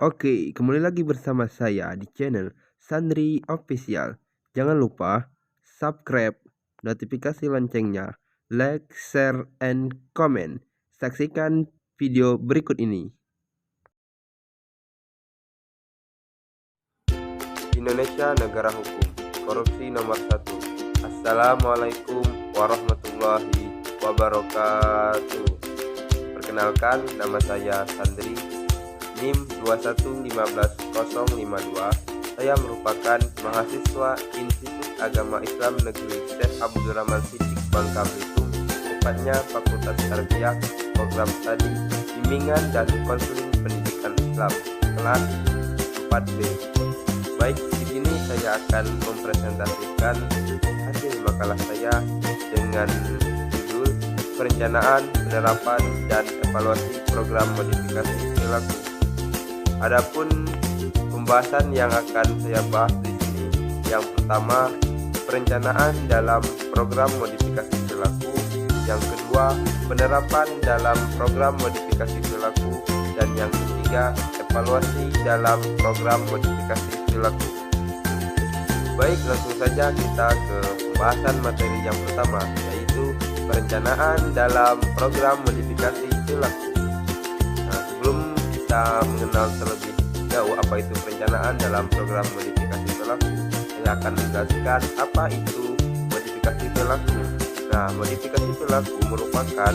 Oke, kembali lagi bersama saya di channel Sandri Official. Jangan lupa subscribe, notifikasi loncengnya, like, share, and comment. Saksikan video berikut ini. Indonesia negara hukum, korupsi nomor 1. Assalamualaikum warahmatullahi wabarakatuh. Perkenalkan, nama saya Sandri, NIM 2115052. Saya merupakan mahasiswa Institut Agama Islam Negeri Syekh Abdurrahman Siddiq Bangka Belitung, tepatnya Fakultas Tarbiyah, Program Studi Bimbingan dan Konseling Pendidikan Islam, kelas 4B. Baik, di sini saya akan mempresentasikan hasil makalah saya dengan judul Perencanaan, Penerapan, dan Evaluasi Program Modifikasi Perilaku. Adapun pembahasan yang akan saya bahas di sini, yang pertama, perencanaan dalam program modifikasi perilaku, yang kedua, penerapan dalam program modifikasi perilaku, dan yang ketiga, evaluasi dalam program modifikasi perilaku. Baik, langsung saja kita ke pembahasan materi yang pertama, yaitu perencanaan dalam program modifikasi perilaku. Nah, sebelum kita mengenal terlebih jauh apa itu perencanaan dalam program modifikasi perilaku, saya akan menjelaskan apa itu modifikasi perilaku. Nah, modifikasi perilaku merupakan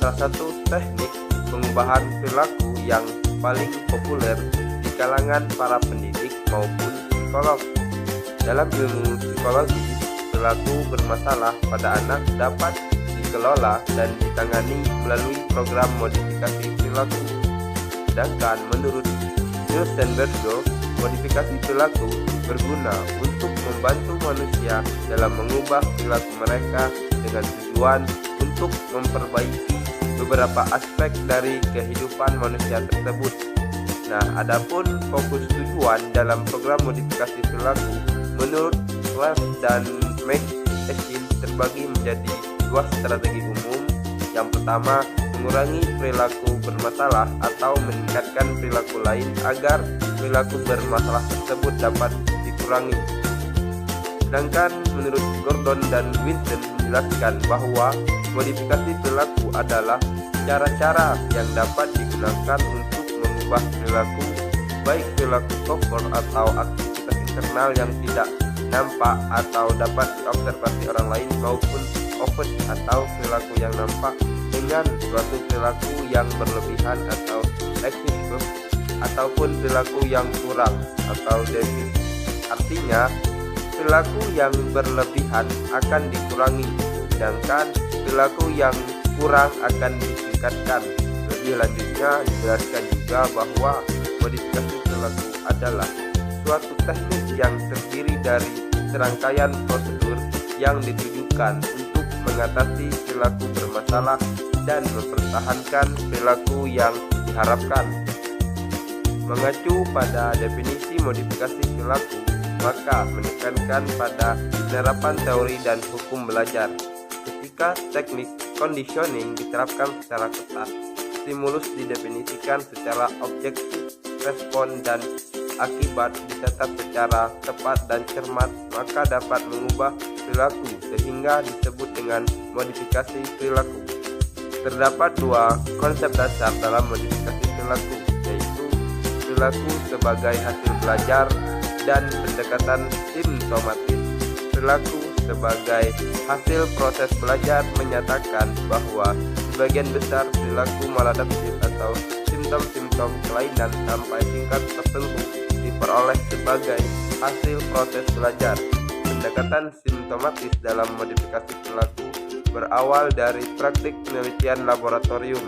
salah satu teknik pengubahan perilaku yang paling populer di kalangan para pendidik maupun psikolog. Dalam ilmu psikologi, perilaku bermasalah pada anak dapat dikelola dan ditangani melalui program modifikasi perilaku. Sedangkan menurut Nielsen Bergo, modifikasi perilaku berguna untuk membantu manusia dalam mengubah perilaku mereka dengan tujuan untuk memperbaiki beberapa aspek dari kehidupan manusia tersebut. Nah, adapun fokus tujuan dalam program modifikasi perilaku menurut Webb dan McEshin terbagi menjadi dua strategi umum. Yang pertama, mengurangi perilaku bermasalah atau meningkatkan perilaku lain agar perilaku bermasalah tersebut dapat dikurangi. Sedangkan menurut Gordon dan Winston menjelaskan bahwa modifikasi perilaku adalah cara-cara yang dapat digunakan untuk mengubah perilaku, baik perilaku covert atau aktivitas internal yang tidak nampak atau dapat diobservasi orang lain, maupun overt atau perilaku yang nampak dengan suatu perilaku yang berlebihan atau eksesif, ataupun perilaku yang kurang atau defisit. Artinya, perilaku yang berlebihan akan dikurangi, sedangkan perilaku yang kurang akan ditingkatkan. Lebih lanjutnya dijelaskan juga bahwa modifikasi perilaku adalah suatu teknik yang terdiri dari serangkaian prosedur yang ditujukan untuk mengatasi perilaku bermasalah dan mempertahankan perilaku yang diharapkan. Mengacu pada definisi modifikasi perilaku, maka menekankan pada penerapan teori dan hukum belajar. Ketika teknik conditioning diterapkan secara ketat, stimulus didefinisikan secara objektif, respon dan akibat dicatat secara tepat dan cermat, maka dapat mengubah perilaku sehingga disebut dengan modifikasi perilaku. Terdapat dua konsep dasar dalam modifikasi perilaku, yaitu perilaku sebagai hasil belajar dan pendekatan simptomatis. Perilaku sebagai hasil proses belajar menyatakan bahwa sebagian besar perilaku maladaptif atau simptom-simptom kelainan sampai tingkat tertentu diperoleh sebagai hasil proses belajar. Pendekatan simptomatis dalam modifikasi perilaku berawal dari praktik penelitian laboratorium.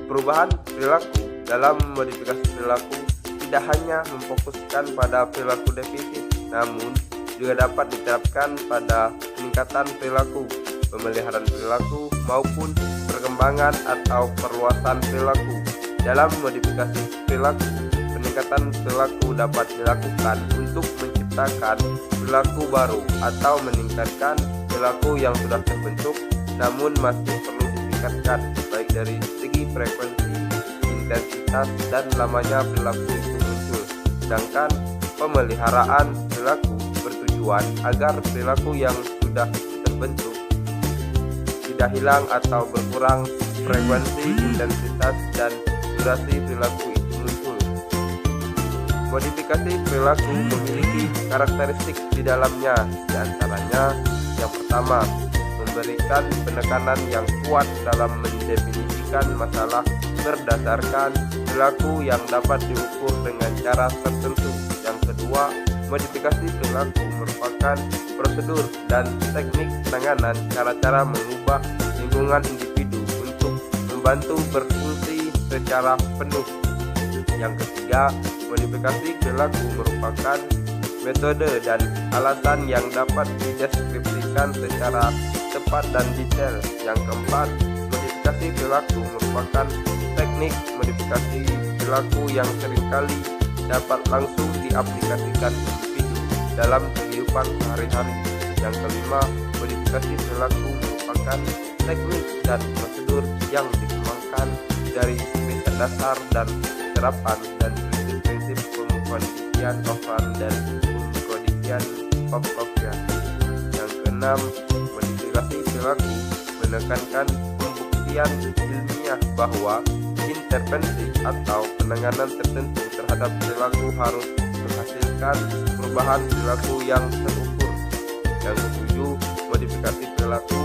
Perubahan perilaku dalam modifikasi perilaku tidak hanya memfokuskan pada perilaku defisit, namun juga dapat diterapkan pada peningkatan perilaku, pemeliharaan perilaku, maupun perkembangan atau perluasan perilaku. Dalam modifikasi perilaku, peningkatan perilaku dapat dilakukan untuk menciptakan perilaku baru atau meningkatkan perilaku yang sudah terbentuk namun masih perlu ditingkatkan, baik dari segi frekuensi, intensitas dan lamanya perilaku itu muncul. Sedangkan pemeliharaan perilaku bertujuan agar perilaku yang sudah terbentuk tidak hilang atau berkurang frekuensi, intensitas, dan durasi perilaku itu muncul. Modifikasi perilaku memiliki karakteristik di dalamnya, di antaranya yang pertama, memberikan penekanan yang kuat dalam mendefinisikan masalah berdasarkan perilaku yang dapat diukur dengan cara tertentu. Yang kedua, modifikasi perilaku merupakan prosedur dan teknik penanganan cara-cara mengubah lingkungan individu untuk membantu berfungsi secara penuh. Yang ketiga, modifikasi perilaku merupakan metode dan alasan yang dapat dideskripsikan secara tepat dan detail. Yang keempat, modifikasi perilaku merupakan teknik modifikasi perilaku yang seringkali dapat langsung diaplikasikan individu dalam kehidupan sehari-hari. Yang kelima, modifikasi perilaku merupakan teknik dan prosedur yang dikembangkan dari riset dasar dan terapan dan prinsip-prinsip pengkondisian operan dan pengkondisian Pavlovian. Yang keenam, modifikasi perilaku menekankan pembuktian ilmiah bahwa intervensi atau penanganan tertentu terhadap perilaku harus menghasilkan perubahan perilaku yang terukur. Yang ketujuh, modifikasi perilaku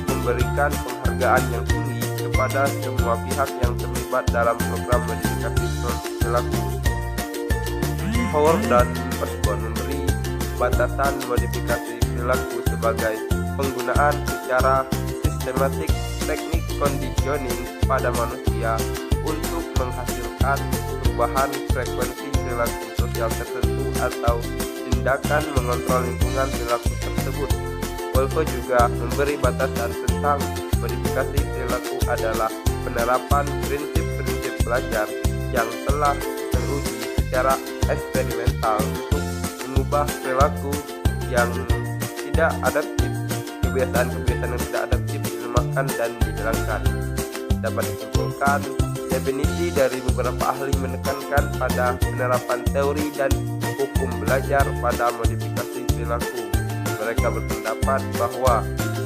memberikan penghargaan yang tinggi kepada semua pihak yang terlibat dalam program modifikasi perilaku. Howard dan Osborne memberi batasan modifikasi perilaku sebagai penggunaan secara sistematik teknik conditioning pada manusia untuk menghasilkan perubahan frekuensi perilaku sosial tertentu atau tindakan mengontrol lingkungan perilaku tersebut. Wolfe juga memberi batasan tentang modifikasi perilaku adalah penerapan prinsip-prinsip belajar yang telah teruji secara eksperimental untuk mengubah perilaku yang tidak adaptif. Kebiasaan-kebiasaan yang tidak adaptif dilemahkan dan dihilangkan. Dapat disimpulkan, definisi dari beberapa ahli menekankan pada penerapan teori dan hukum belajar pada modifikasi perilaku. Mereka berpendapat bahwa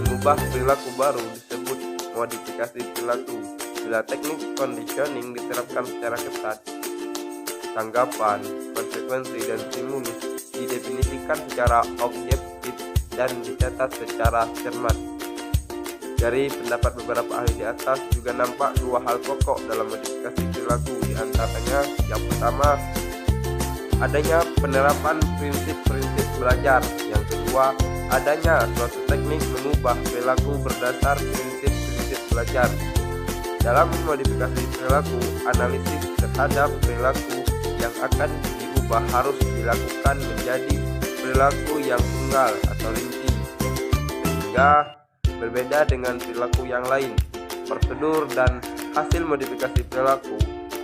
mengubah perilaku baru disebut modifikasi perilaku. Bila teknik conditioning diterapkan secara ketat, tanggapan, konsekuensi, dan stimulus didefinisikan secara objektif dan dicatat secara cermat. Dari pendapat beberapa ahli di atas juga nampak dua hal pokok dalam modifikasi perilaku, di antaranya yang pertama, adanya penerapan prinsip-prinsip belajar. Yang kedua, adanya suatu teknik mengubah perilaku berdasar prinsip-prinsip belajar. Dalam modifikasi perilaku, analisis terhadap perilaku yang akan diubah harus dilakukan menjadi perilaku yang tunggal atau rinci, sehingga berbeda dengan perilaku yang lain. Prosedur dan hasil modifikasi perilaku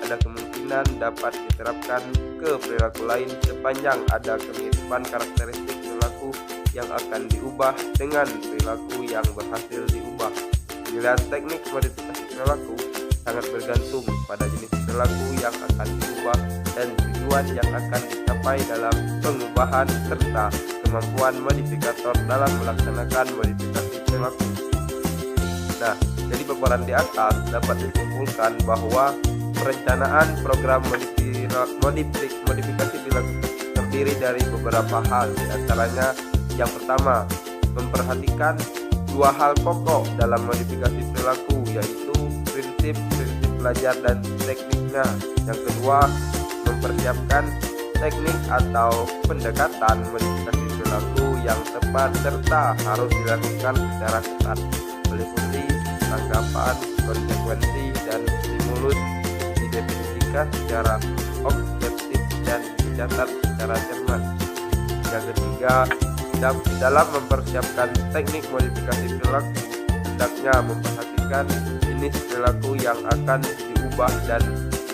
ada kemungkinan dapat diterapkan ke perilaku lain sepanjang ada kemiripan karakteristik perilaku yang akan diubah dengan perilaku yang berhasil diubah. Pilihan teknik modifikasi perilaku sangat bergantung pada jenis perilaku yang akan diubah dan tujuan yang akan dicapai dalam pengubahan serta kemampuan modifikator dalam melaksanakan modifikasi perilaku. Nah, dari paparan di atas dapat disimpulkan bahwa perencanaan program modifikasi perilaku terdiri dari beberapa hal, di antaranya yang pertama, memperhatikan dua hal pokok dalam modifikasi perilaku, yaitu prinsip-prinsip belajar dan tekniknya. Yang kedua, mempersiapkan teknik atau pendekatan modifikasi perilaku yang tepat serta harus dilakukan secara ketat, meliputi tanggapan, konsekuensi, dan stimulus didefinisikan secara objektif dan dicatat secara cermat. Yang ketiga, dalam mempersiapkan teknik modifikasi perilaku, hendaknya memperhatikan jenis perilaku yang akan diubah dan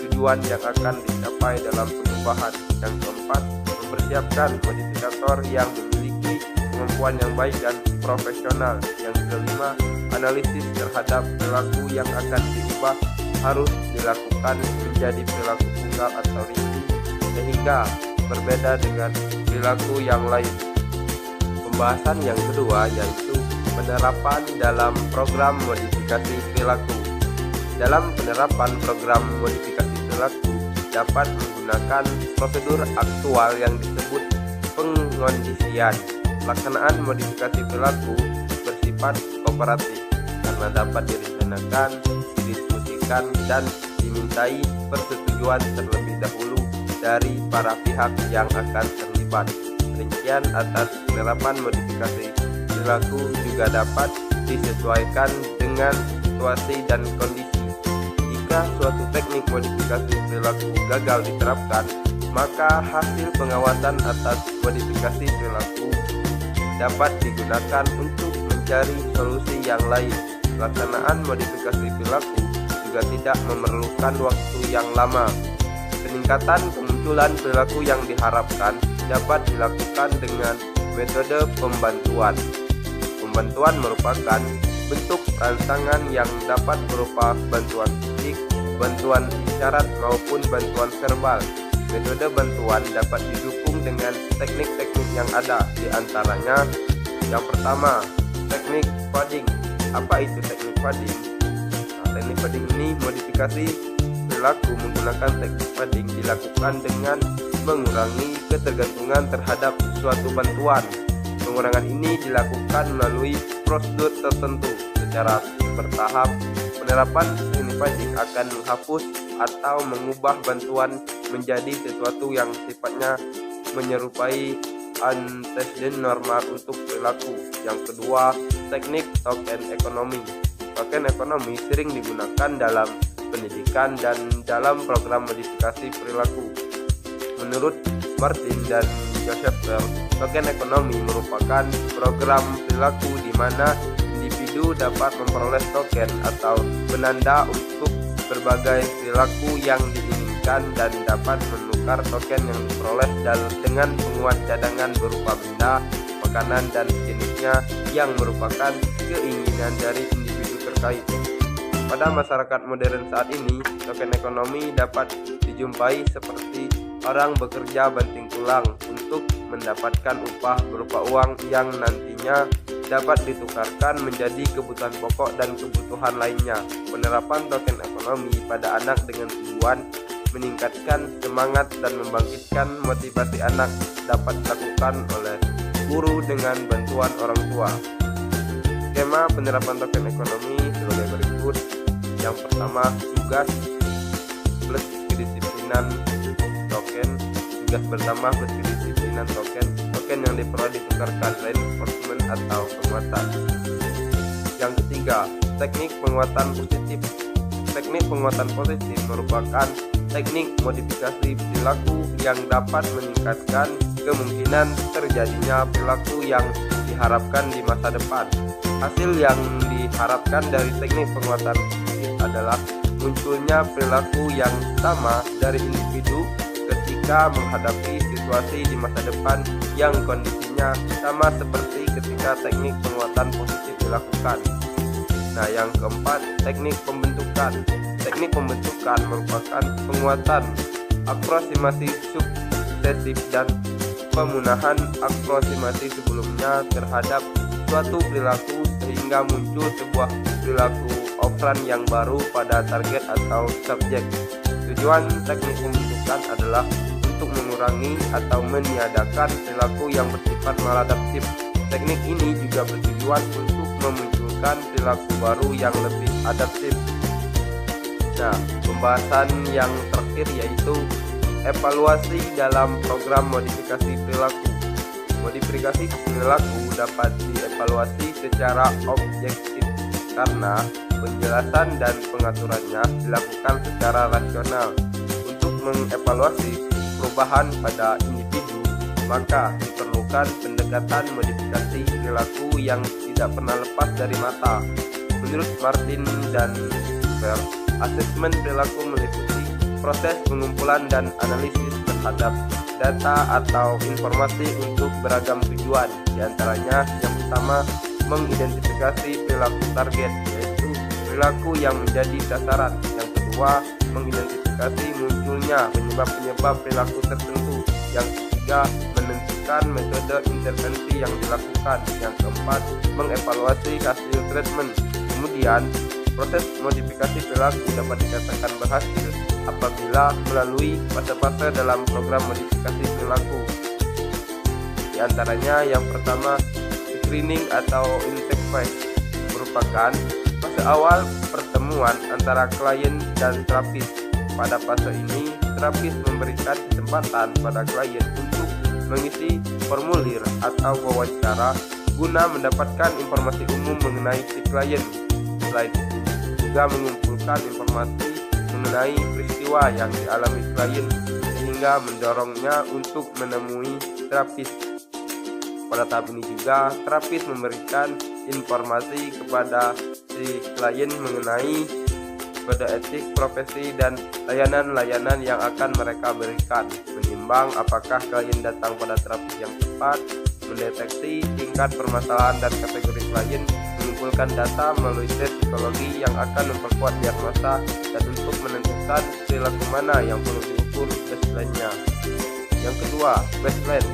tujuan yang akan dicapai dalam perubahan. Yang keempat, mempersiapkan modifikator yang memiliki kemampuan yang baik dan profesional. Yang kelima, analisis terhadap perilaku yang akan diubah harus dilakukan menjadi perilaku tunggal atau rinci, sehingga berbeda dengan perilaku yang lain. Pembahasan yang kedua yaitu penerapan dalam program modifikasi perilaku. Dalam penerapan program modifikasi perilaku dapat menggunakan prosedur aktual yang disebut pengkondisian. Pelaksanaan modifikasi perilaku bersifat kooperatif karena dapat direncanakan, didiskusikan, dan dimintai persetujuan terlebih dahulu dari para pihak yang akan terlibat. Rincian atas penerapan modifikasi perilaku juga dapat disesuaikan dengan situasi dan kondisi. Jika suatu teknik modifikasi perilaku gagal diterapkan, maka hasil pengawasan atas modifikasi perilaku dapat digunakan untuk mencari solusi yang lain. Pelaksanaan modifikasi perilaku juga tidak memerlukan waktu yang lama. Peningkatan kemunculan perilaku yang diharapkan dapat dilakukan dengan metode pembantuan. Pembantuan merupakan bentuk rangsangan yang dapat berupa bantuan fisik, bantuan isyarat maupun bantuan verbal. Metode bantuan dapat didukung dengan teknik-teknik yang ada, di antaranya yang pertama, teknik padding. Apa itu teknik padding? Teknik padding ini modifikasi perilaku menggunakan teknik padding dilakukan dengan mengurangi ketergantungan terhadap suatu bantuan. Pengurangan ini dilakukan melalui prosedur tertentu secara bertahap. Penerapan teknik padding akan menghapus atau mengubah bantuan menjadi sesuatu yang sifatnya menyerupai antecedent normal untuk perilaku. Yang kedua, teknik token ekonomi. Token ekonomi sering digunakan dalam pendidikan dan dalam program modifikasi perilaku. Menurut Martin dan Joseph Bell, token ekonomi merupakan program perilaku di mana individu dapat memperoleh token atau penanda untuk berbagai perilaku yang diinginkan dan dapat menukar token yang diperoleh dengan penguat cadangan berupa benda, makanan, dan jenisnya yang merupakan keinginan dari individu terkait. Pada masyarakat modern saat ini, token ekonomi dapat dijumpai seperti orang bekerja banting tulang untuk mendapatkan upah berupa uang yang nantinya dapat ditukarkan menjadi kebutuhan pokok dan kebutuhan lainnya. Penerapan token ekonomi pada anak dengan tujuan meningkatkan semangat dan membangkitkan motivasi anak dapat dilakukan oleh guru dengan bantuan orang tua. Skema penerapan token ekonomi sebagai berikut. Yang pertama, tugas plus kedisiplinan token. Tugas pertama plus kedisiplinan token. Token yang diperoleh ditukarkan reinforcement atau penguatan. Yang ketiga, teknik penguatan positif. Teknik penguatan positif merupakan teknik modifikasi perilaku yang dapat meningkatkan kemungkinan terjadinya perilaku yang diharapkan di masa depan. Hasil yang diharapkan dari teknik penguatan positif adalah munculnya perilaku yang sama dari individu ketika menghadapi situasi di masa depan yang kondisinya sama seperti ketika teknik penguatan positif dilakukan. Nah, yang keempat, teknik pembentukan. Teknik pembentukan merupakan penguatan aproksimasi suksesif dan pemunahan aproksimasi sebelumnya terhadap suatu perilaku sehingga muncul sebuah perilaku operan yang baru pada target atau subjek. Tujuan teknik pembentukan adalah untuk mengurangi atau meniadakan perilaku yang bersifat maladaptif. Teknik ini juga bertujuan untuk memunculkan perilaku baru yang lebih adaptif. Nah, pembahasan yang terakhir yaitu evaluasi dalam program modifikasi perilaku. Modifikasi perilaku dapat dievaluasi secara objektif karena penjelasan dan pengaturannya dilakukan secara rasional. Untuk mengevaluasi perubahan pada individu, maka diperlukan pendekatan modifikasi perilaku yang tidak pernah lepas dari mata. Menurut Martin dan Bell, asesmen perilaku meliputi proses pengumpulan dan analisis terhadap data atau informasi untuk beragam tujuan. Di antaranya, yang pertama, mengidentifikasi perilaku target, yaitu perilaku yang menjadi sasaran. Yang kedua, kedua, mengidentifikasi munculnya penyebab-penyebab perilaku tertentu. Yang ketiga, menentukan metode intervensi yang dilakukan. Yang keempat, mengevaluasi hasil treatment. Kemudian, proses modifikasi perilaku dapat dikatakan berhasil apabila melalui fase-fase dalam program modifikasi perilaku. Di antaranya yang pertama, screening atau intake phase merupakan fase awal pertemuan antara klien dan terapis. Pada fase ini, terapis memberikan kesempatan pada klien untuk mengisi formulir atau wawancara guna mendapatkan informasi umum mengenai si klien. Selain itu, juga mengumpulkan informasi mengenai peristiwa yang dialami klien sehingga mendorongnya untuk menemui terapis. Pada tahap ini juga, terapis memberikan informasi kepada si klien mengenai kode etik profesi dan layanan-layanan yang akan mereka berikan, menimbang apakah klien datang pada terapis yang tepat, mendeteksi tingkat permasalahan dan kategori klien, mengumpulkan data melalui tes psikologi yang akan memperkuat diagnosa, dan untuk menentukan perilaku mana yang perlu diukur baseline-nya. Yang kedua, baseline.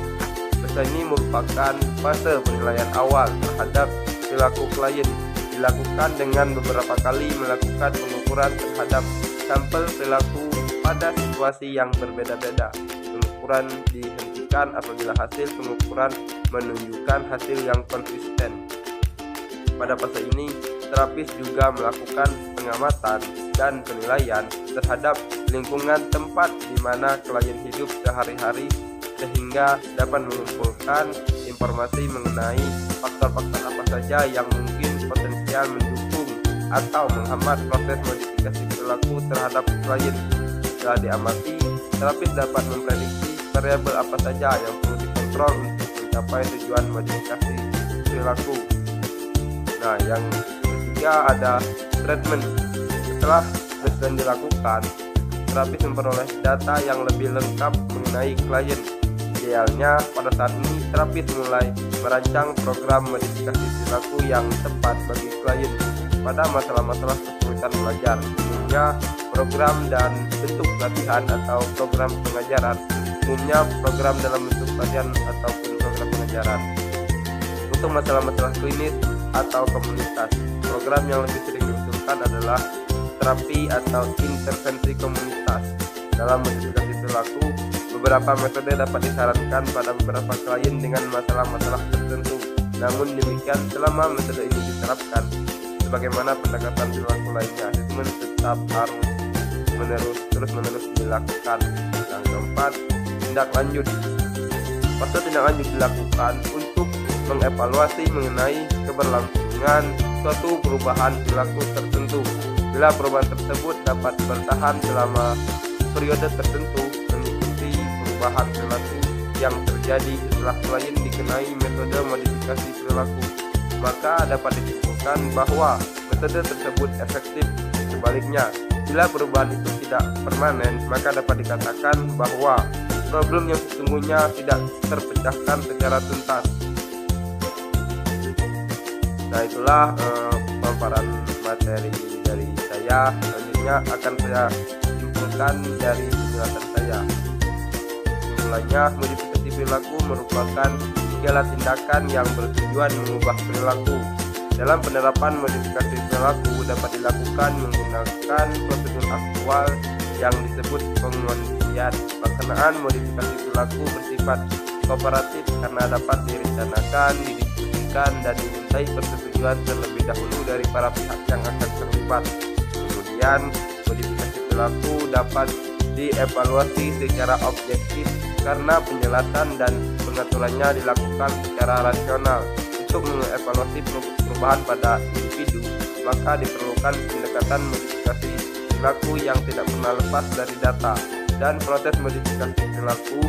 Baseline ini merupakan fase penilaian awal terhadap perilaku klien, dilakukan dengan beberapa kali melakukan pengukuran terhadap sampel perilaku pada situasi yang berbeda-beda. Pengukuran dihentikan apabila hasil pengukuran menunjukkan hasil yang konsisten. Pada fase ini, terapis juga melakukan pengamatan dan penilaian terhadap lingkungan tempat di mana klien hidup sehari-hari sehingga dapat mengumpulkan informasi mengenai faktor-faktor apa saja yang mungkin potensial mendukung atau menghambat proses modifikasi perilaku terhadap klien. Setelah diamati, terapis dapat memprediksi variabel apa saja yang perlu dikontrol untuk mencapai tujuan modifikasi perilaku. Nah, yang ketiga ada treatment. Setelah baseline dilakukan, terapis memperoleh data yang lebih lengkap mengenai klien. Idealnya pada saat ini terapis mulai merancang program modifikasi perilaku yang tepat bagi klien pada masalah-masalah kesulitan belajar, umumnya program dan bentuk latihan atau program pengajaran, umumnya program dalam bentuk latihan ataupun program pengajaran. Untuk masalah-masalah klinis atau komunitas, program yang lebih sering diusulkan adalah terapi atau intervensi komunitas. Dalam modifikasi perilaku, beberapa metode dapat disarankan pada beberapa klien dengan masalah-masalah tertentu. Namun demikian, selama metode ini diterapkan, sebagaimana pendekatan perilaku lainnya, asesmen tetap harus terus-menerus dilakukan. Yang keempat, tindak lanjut. Fase tindak lanjut dilakukan untuk mengevaluasi mengenai keberlangsungan suatu perubahan perilaku tertentu. Bila perubahan tersebut dapat bertahan selama periode tertentu, mengikuti perubahan perilaku yang terjadi setelah klien dikenai metode modifikasi perilaku, maka dapat disimpulkan bahwa metode tersebut efektif. Sebaliknya, bila perubahan itu tidak permanen, maka dapat dikatakan bahwa problem yang sesungguhnya tidak terpecahkan secara tuntas. Nah, itulah paparan materi dari saya. Selanjutnya akan saya simpulkan dari penjelasan saya. Kesimpulannya, modifikasi perilaku merupakan segala tindakan yang bertujuan mengubah perilaku. Dalam penerapan modifikasi perilaku dapat dilakukan menggunakan prosedur aktual yang disebut pengondisian. Pelaksanaan modifikasi perilaku bersifat kooperatif karena dapat direncanakan, didiskusikan, dan dimintai persetujuan terlebih dahulu dari para pihak yang akan terlibat. Kemudian, modifikasi perilaku dapat dievaluasi secara objektif karena penjelasan dan pengaturannya dilakukan secara rasional. Untuk mengevaluasi perubahan pada individu, maka diperlukan pendekatan modifikasi perilaku yang tidak pernah lepas dari data, dan proses modifikasi perilaku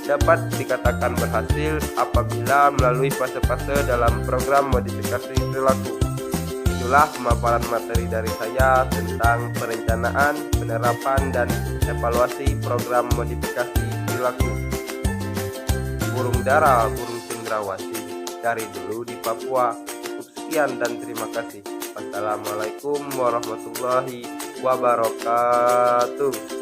dapat dikatakan berhasil apabila melalui fase-fase dalam program modifikasi perilaku. Itulah pemaparan materi dari saya tentang perencanaan, penerapan, dan evaluasi program modifikasi perilaku. Burung dara, burung cendrawasih, dari dulu di Papua. Cukup sekian dan terima kasih. Wassalamualaikum warahmatullahi wabarakatuh. wabarakatuh.